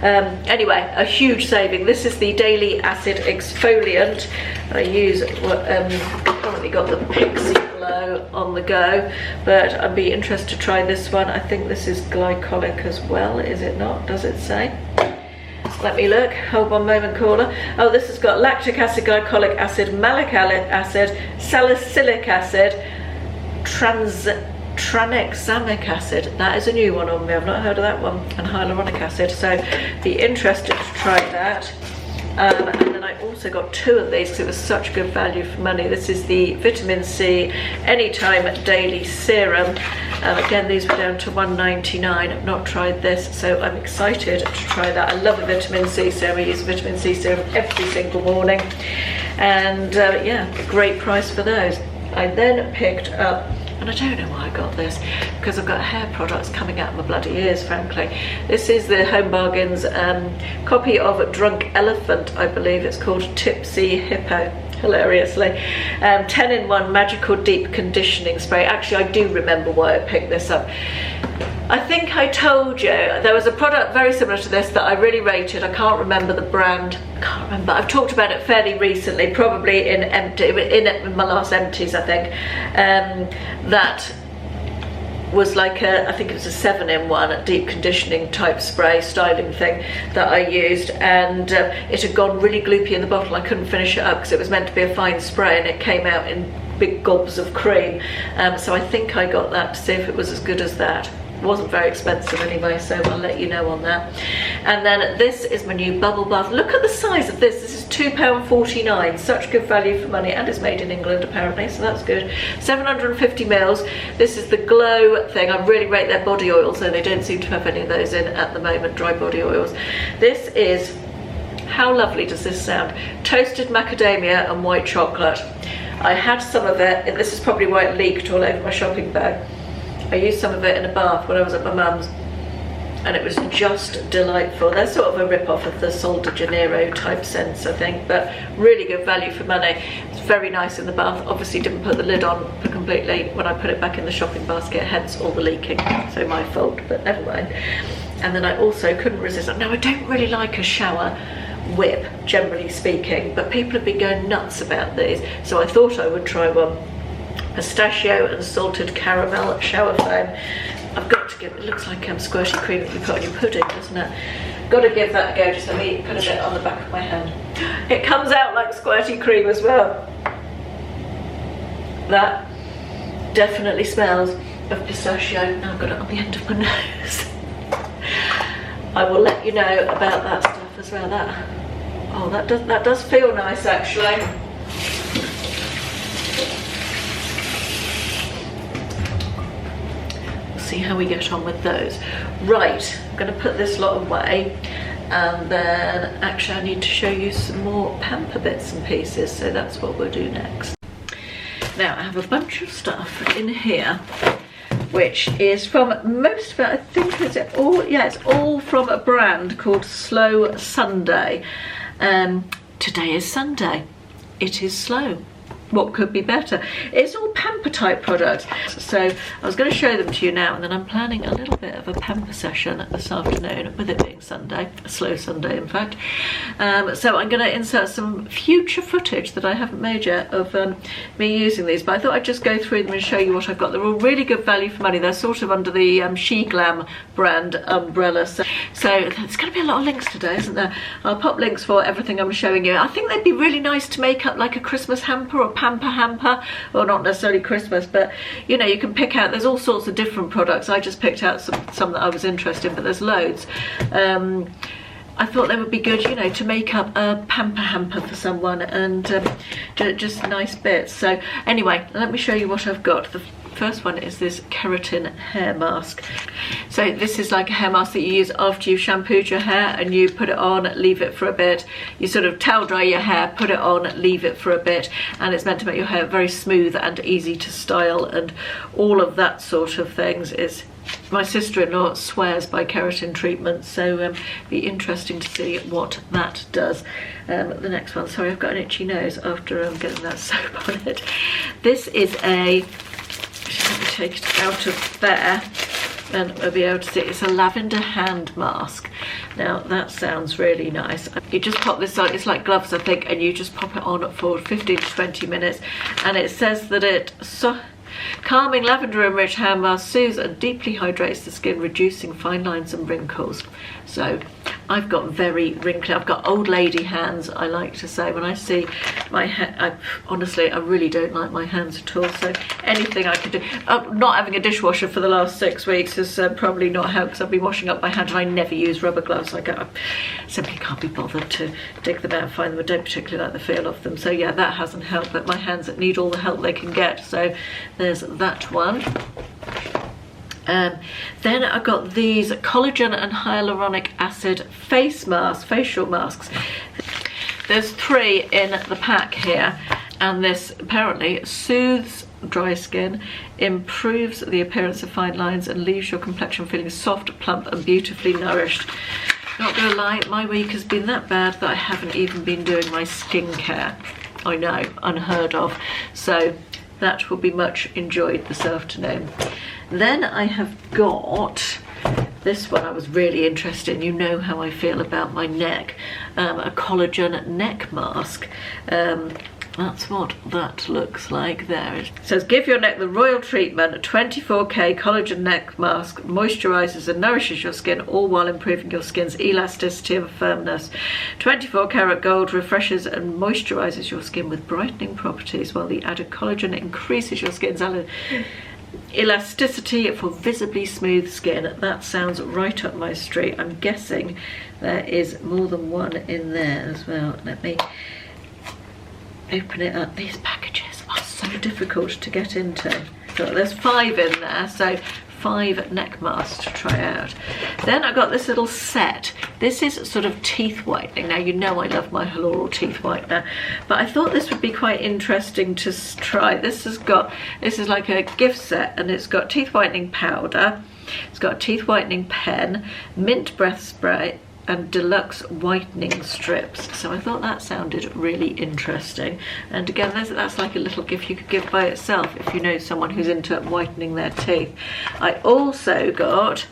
Anyway, a huge saving. This is the Daily Acid Exfoliant. I use currently got the Pixie Glow on the go, but I'd be interested to try this one. I think this is glycolic as well, is it not? Does it say? Let me look. Hold one moment, caller. Oh, this has got lactic acid, glycolic acid, malic acid, salicylic acid, tranexamic acid. That is a new one on me. I've not heard of that one. And hyaluronic acid. So be interested to try that. And then I also got two of these because it was such good value for money. This is the Vitamin C Anytime Daily Serum. Again, these were down to £1.99. I've not tried this, so I'm excited to try that. I love a vitamin C serum. I use a vitamin C serum every single morning. And yeah, great price for those. I then picked up, and I don't know why I got this, because I've got hair products coming out of my bloody ears, frankly. This is the Home Bargains copy of Drunk Elephant, I believe it's called, Tipsy Hippo, hilariously. 10-in-1 Magical Deep Conditioning Spray. Actually, I do remember why I picked this up. I think I told you there was a product very similar to this that I really rated. I can't remember the brand. Can't remember. I've talked about it fairly recently, probably in my last empties, I think. That was like I think it was a 7-in-1 deep conditioning type spray styling thing that I used, and it had gone really gloopy in the bottle. I couldn't finish it up because it was meant to be a fine spray, and it came out in big gobs of cream. So I think I got that to see if it was as good as that. Wasn't very expensive anyway, so I'll let you know on that. And then this is my new bubble bath. Look at the size of this. This is £2.49. Such good value for money, and it's made in England apparently, so that's good. 750 mils. This is the Glow thing. I really rate their body oils, though they don't seem to have any of those in at the moment, dry body oils. This is, how lovely does this sound? Toasted macadamia and white chocolate. I had some of it, and this is probably why it leaked all over my shopping bag. I used some of it in a bath when I was at my mum's, and it was just delightful. They're sort of a rip-off of the Sol de Janeiro type scents, I think, but really good value for money. It's very nice in the bath. Obviously didn't put the lid on completely when I put it back in the shopping basket, hence all the leaking, so my fault, but never mind. And then I also couldn't resist. Now, I don't really like a shower whip, generally speaking, but people have been going nuts about these, so I thought I would try one. Pistachio and salted caramel shower foam. I've got to give it, looks like squirty cream that you put on your pudding, doesn't it? Got to give that a go. Just let me put a bit on the back of my hand. It comes out like squirty cream as well. That definitely smells of pistachio. Now I've got it on the end of my nose. I will let you know about that stuff as well. That does feel nice, actually. See how we get on with those. Right, I'm going to put this lot away, and then actually I need to show you some more Pamper bits and pieces, so that's what we'll do next. Now I have a bunch of stuff in here which is from most of it, I think, is it all? Yeah, it's all from a brand called Slow Sunday. Today is Sunday. It is slow. what could be better? It's all Pamper type products. So I was going to show them to you now, and then I'm planning a little bit of a Pamper session this afternoon, with it being Sunday, a slow Sunday in fact. So I'm going to insert some future footage that I haven't made yet of me using these, but I thought I'd just go through them and show you what I've got. They're all really good value for money. They're sort of under the Shein Glam brand umbrella. So there's going to be a lot of links today, isn't there? I'll pop links for everything I'm showing you. I think they'd be really nice to make up like a Christmas hamper or Pamper hamper, or not necessarily Christmas, but you know, you can pick out, there's all sorts of different products. I just picked out some that I was interested in, but there's loads. I thought they would be good, you know, to make up a Pamper hamper for someone, and just nice bits. So anyway, let me show you what I've got. The first one is this Keratin hair mask. So this is like a hair mask that you use after you've shampooed your hair, and you put it on, leave it for a bit. You sort of towel dry your hair, put it on, leave it for a bit, and it's meant to make your hair very smooth and easy to style and all of that sort of things. My sister-in-law swears by keratin treatment, so be interesting to see what that does. The next one, sorry, I've got an itchy nose after getting that soap on it. This is let me take it out of there and we'll be able to see. It's a lavender hand mask. Now that sounds really nice. You just pop this on, it's like gloves I think, and you just pop it on for 15 to 20 minutes, and it says that calming lavender enriched hand mask soothes and deeply hydrates the skin, reducing fine lines and wrinkles. So I've got very wrinkly, I've got old lady hands, I like to say. When I see my hand, honestly, I really don't like my hands at all. So anything I can do. Not having a dishwasher for the last 6 weeks has probably not helped, because I've been washing up my hands and I never use rubber gloves. I simply can't be bothered to dig them out and find them. I don't particularly like the feel of them. So yeah, that hasn't helped, but my hands need all the help they can get. So there's that one. Then I got these collagen and hyaluronic acid facial masks. There's 3 in the pack here, and this apparently soothes dry skin, improves the appearance of fine lines, and leaves your complexion feeling soft, plump and beautifully nourished. Not gonna lie, my week has been that bad that I haven't even been doing my skincare. I know, unheard of. So that will be much enjoyed this afternoon. Then I have got this one I was really interested in. You know how I feel about my neck. A collagen neck mask. That's what that looks like there. It says, give your neck the royal treatment. 24K collagen neck mask moisturizes and nourishes your skin, all while improving your skin's elasticity and firmness. 24 karat gold refreshes and moisturizes your skin with brightening properties, while the added collagen increases your skin's elasticity for visibly smooth skin. That sounds right up my street. I'm guessing there is more than one in there as well. Let me open it up. These packages are so difficult to get into. So there's 5 in there, so 5 neck masks to try out. Then I got this little set. This is sort of teeth whitening. Now you know I love my L'Oreal teeth whitener, but I thought this would be quite interesting to try. This is like a gift set, and it's got teeth whitening powder, it's got a teeth whitening pen, mint breath spray, and deluxe whitening strips. So I thought that sounded really interesting. And again, that's like a little gift you could give by itself if you know someone who's into whitening their teeth. I also got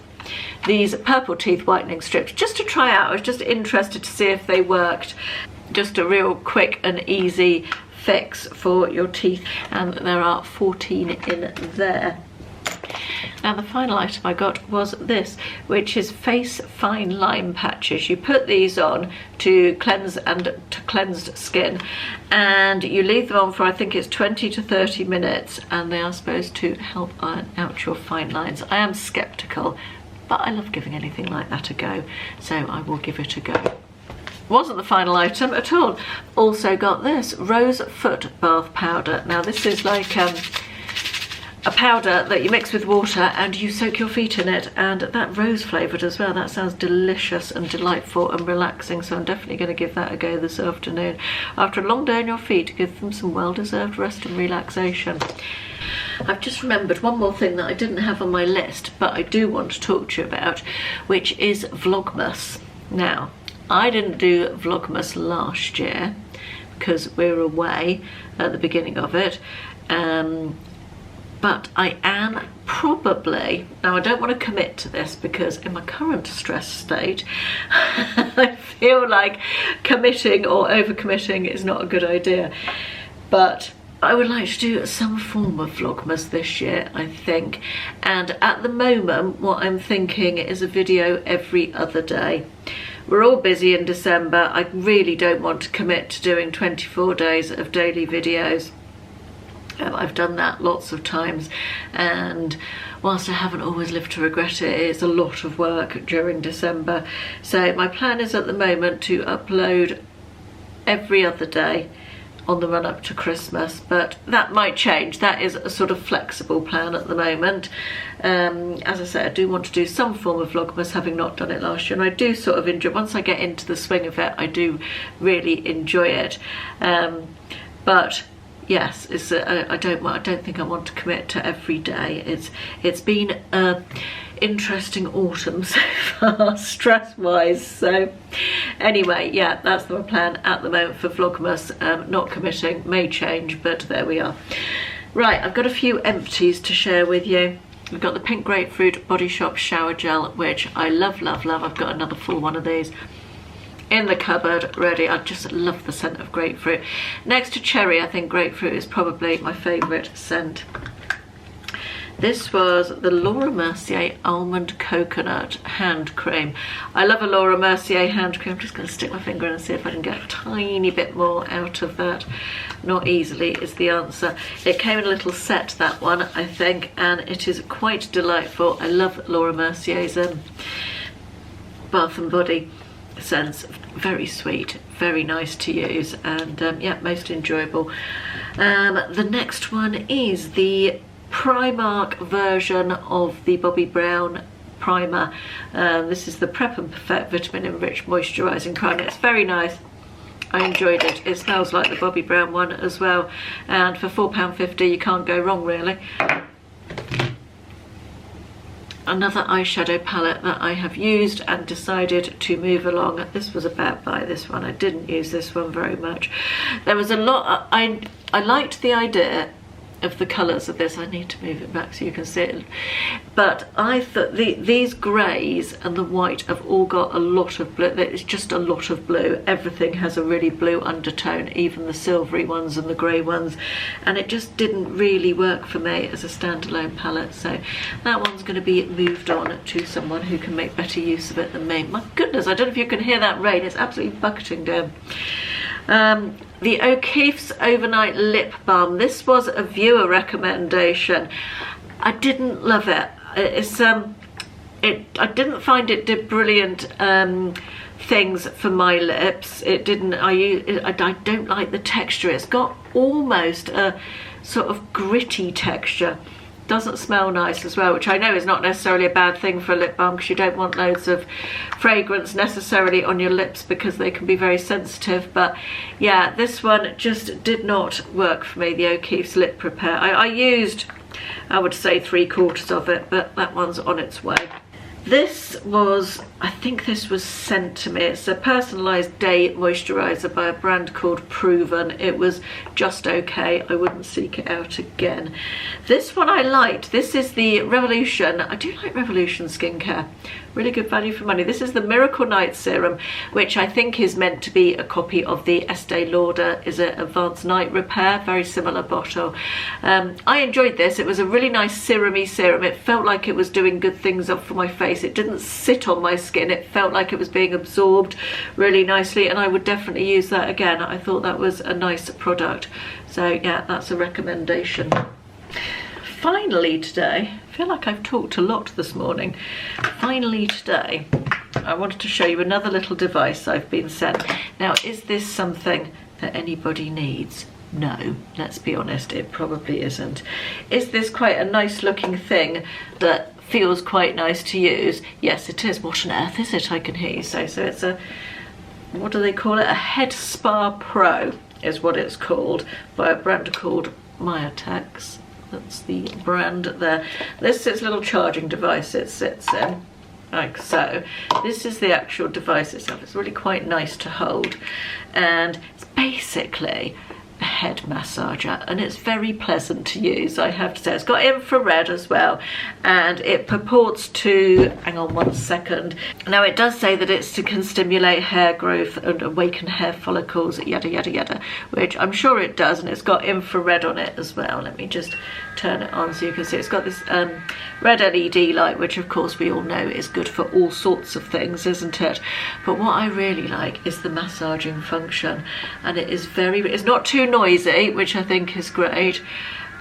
these purple teeth whitening strips just to try out. I was just interested to see if they worked. Just a real quick and easy fix for your teeth, and there are 14 in there. Now the final item I got was this, which is face fine line patches. You put these on to cleanse cleansed skin, and you leave them on for, I think it's 20 to 30 minutes, and they are supposed to help iron out your fine lines. I am skeptical, but I love giving anything like that a go, so I will give it a go. Wasn't the final item at all. Also got this rose foot bath powder. Now this is like a powder that you mix with water and you soak your feet in it, and that rose flavoured as well. That sounds delicious and delightful and relaxing, so I'm definitely going to give that a go this afternoon. After a long day on your feet, give them some well-deserved rest and relaxation. I've just remembered one more thing that I didn't have on my list, but I do want to talk to you about, which is Vlogmas. Now, I didn't do Vlogmas last year because we're away at the beginning of it. But I am probably, now I don't want to commit to this because in my current stress state, I feel like committing or overcommitting is not a good idea. But I would like to do some form of Vlogmas this year, I think. And at the moment, what I'm thinking is a video every other day. We're all busy in December. I really don't want to commit to doing 24 days of daily videos. I've done that lots of times, and whilst I haven't always lived to regret it, it's a lot of work during December. So my plan is at the moment to upload every other day on the run up to Christmas, but that might change. That is a sort of flexible plan at the moment. As I said, I do want to do some form of Vlogmas, having not done it last year, and I do sort of enjoy, once I get into the swing of it, I do really enjoy it. But yes, it's I don't think I want to commit to every day. It's been an interesting autumn so far, stress-wise. So anyway, yeah, that's my plan at the moment for Vlogmas. Not committing, may change, but there we are. Right, I've got a few empties to share with you. We've got the Pink Grapefruit Body Shop Shower Gel, which I love, love, love. I've got another full one of these in the cupboard ready. I just love the scent of grapefruit. Next to cherry, I think grapefruit is probably my favourite scent. This was the Laura Mercier Almond Coconut Hand Cream. I love a Laura Mercier hand cream. I'm just going to stick my finger in and see if I can get a tiny bit more out of that. Not easily is the answer. It came in a little set, that one, I think, and it is quite delightful. I love Laura Mercier's Bath and Body scents. Very sweet, very nice to use, and yeah, most enjoyable. The next one is the Primark version of the Bobbi Brown primer. This is the Prep and Perfect Vitamin Enriched Moisturising Primer. It's very nice. I enjoyed it. It smells like the Bobbi Brown one as well, and for £4.50 you can't go wrong, really. Another eyeshadow palette that I have used and decided to move along. This was a bad buy, this one. I didn't use this one very much. There was a lot, I liked the idea of the colours of this. I need to move it back so you can see it, but I thought these greys and the white have all got a lot of blue. It's just a lot of blue. Everything has a really blue undertone, even the silvery ones and the grey ones, and it just didn't really work for me as a standalone palette. So that one's going to be moved on to someone who can make better use of it than me. My goodness, I don't know if you can hear that rain. It's absolutely bucketing down. The O'Keeffe's Overnight Lip Balm. This was a viewer recommendation. I didn't love it. I didn't find it did brilliant things for my lips. It didn't. I don't like the texture. It's got almost a sort of gritty texture. Doesn't smell nice as well, which I know is not necessarily a bad thing for a lip balm, because you don't want loads of fragrance necessarily on your lips because they can be very sensitive. But yeah, this one just did not work for me, the O'Keeffe's Lip Repair. I used, I would say, 3/4 of it, but that one's on its way. This was, I think this was sent to me. It's a personalised day moisturiser by a brand called Proven. It was just okay. I wouldn't seek it out again. This one I liked. This is the Revolution. I do like Revolution skincare. Really good value for money. This is the Miracle Night Serum, which I think is meant to be a copy of the Estee Lauder Is It Advanced Night Repair. Very similar bottle. I enjoyed this. It was a really nice serum-y serum. It felt like it was doing good things up for my face. It didn't sit on my skin. It felt like it was being absorbed really nicely, and I would definitely use that again. I thought that was a nice product. So yeah, that's a recommendation. Finally today, I feel like I've talked a lot this morning. Finally today, I wanted to show you another little device I've been sent. Now, is this something that anybody needs? No, let's be honest, it probably isn't. Is this quite a nice looking thing that feels quite nice to use? Yes, it is. What on earth is it? I can hear you say. So it's a, what do they call it? A Head Spa Pro is what it's called, by a brand called Myotex. That's the brand there. This is a little charging device it sits in, like so. This is the actual device itself. It's really quite nice to hold. and it's basically a head massager, and it's very pleasant to use, I have to say. It's got infrared as well, and it purports to, hang on one second, now it does say that it can stimulate hair growth and awaken hair follicles, yada yada yada, which I'm sure it does, and it's got infrared on it as well. Let me just turn it on so you can see. It's got this red LED light, which of course we all know is good for all sorts of things, isn't it? But what I really like is the massaging function, and it's not too noisy, which I think is great,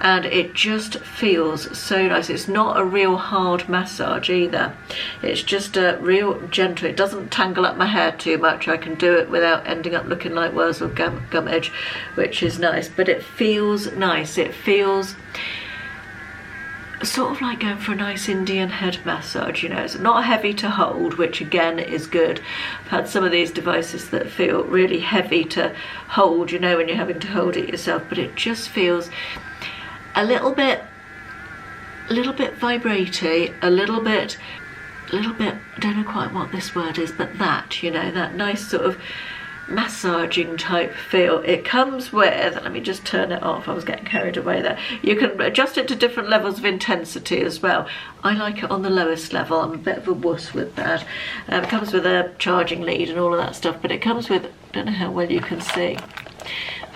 and it just feels so nice. It's not a real hard massage either. It's just a real gentle. It doesn't tangle up my hair too much. I can do it without ending up looking like Wurzel Gummidge, which is nice, but it feels nice. It feels sort of like going for a nice Indian head massage, you know. It's not heavy to hold, which again is good. I've had some of these devices that feel really heavy to hold, you know, when you're having to hold it yourself, but it just feels a little bit vibraty, a little bit, I don't know quite what this word is, but that, you know, that nice sort of massaging type feel. It comes with, let me just turn it off, I was getting carried away there. You can adjust it to different levels of intensity as well. I like it on the lowest level. I'm a bit of a wuss with that. It comes with a charging lead and all of that stuff, but it comes with, I don't know how well you can see,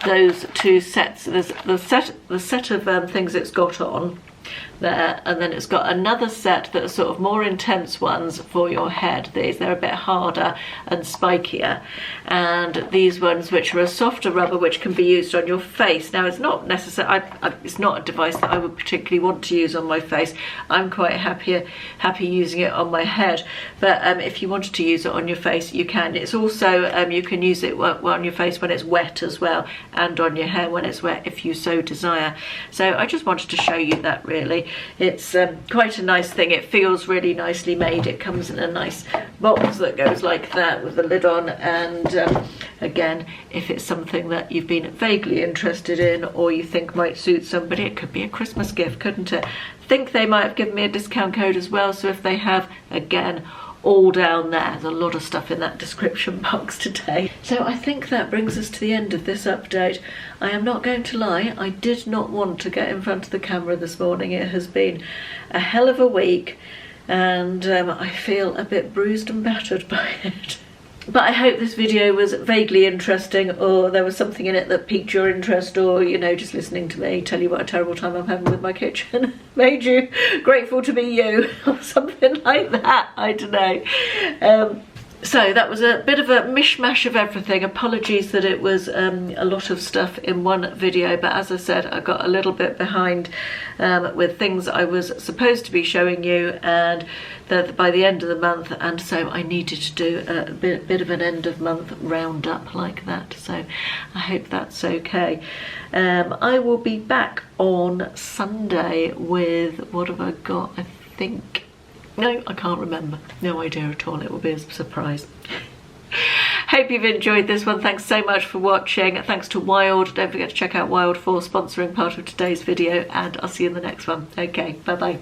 those two sets. There's the set of things it's got on there, and then it's got another set that are sort of more intense ones for your head. They're a bit harder and spikier, and these ones which are a softer rubber, which can be used on your face. Now it's not necessary, it's not a device that I would particularly want to use on my face. I'm quite happy using it on my head, but if you wanted to use it on your face, you can. It's also you can use it on your face when it's wet as well, and on your hair when it's wet if you so desire. So I just wanted to show you that really. It's quite a nice thing. It feels really nicely made. It comes in a nice box that goes like that with the lid on, and again, if it's something that you've been vaguely interested in or you think might suit somebody, it could be a Christmas gift, couldn't it? I think they might have given me a discount code as well, so if they have, again, all down there. There's a lot of stuff in that description box today. So I think that brings us to the end of this update. I am not going to lie, I did not want to get in front of the camera this morning. It has been a hell of a week, and I feel a bit bruised and battered by it. But I hope this video was vaguely interesting, or there was something in it that piqued your interest, or, you know, just listening to me tell you what a terrible time I'm having with my kitchen made you grateful to be you, or something like that. I don't know. So that was a bit of a mishmash of everything. Apologies that it was a lot of stuff in one video, but as I said, I got a little bit behind with things I was supposed to be showing you, and by the end of the month, and so I needed to do a bit of an end of month roundup like that. So I hope that's okay. I will be back on Sunday with, what have I got? I think, no, I can't remember. No idea at all. It will be a surprise. Hope you've enjoyed this one. Thanks so much for watching. Thanks to Wild. Don't forget to check out Wild for sponsoring part of today's video, and I'll see you in the next one. Okay, bye-bye.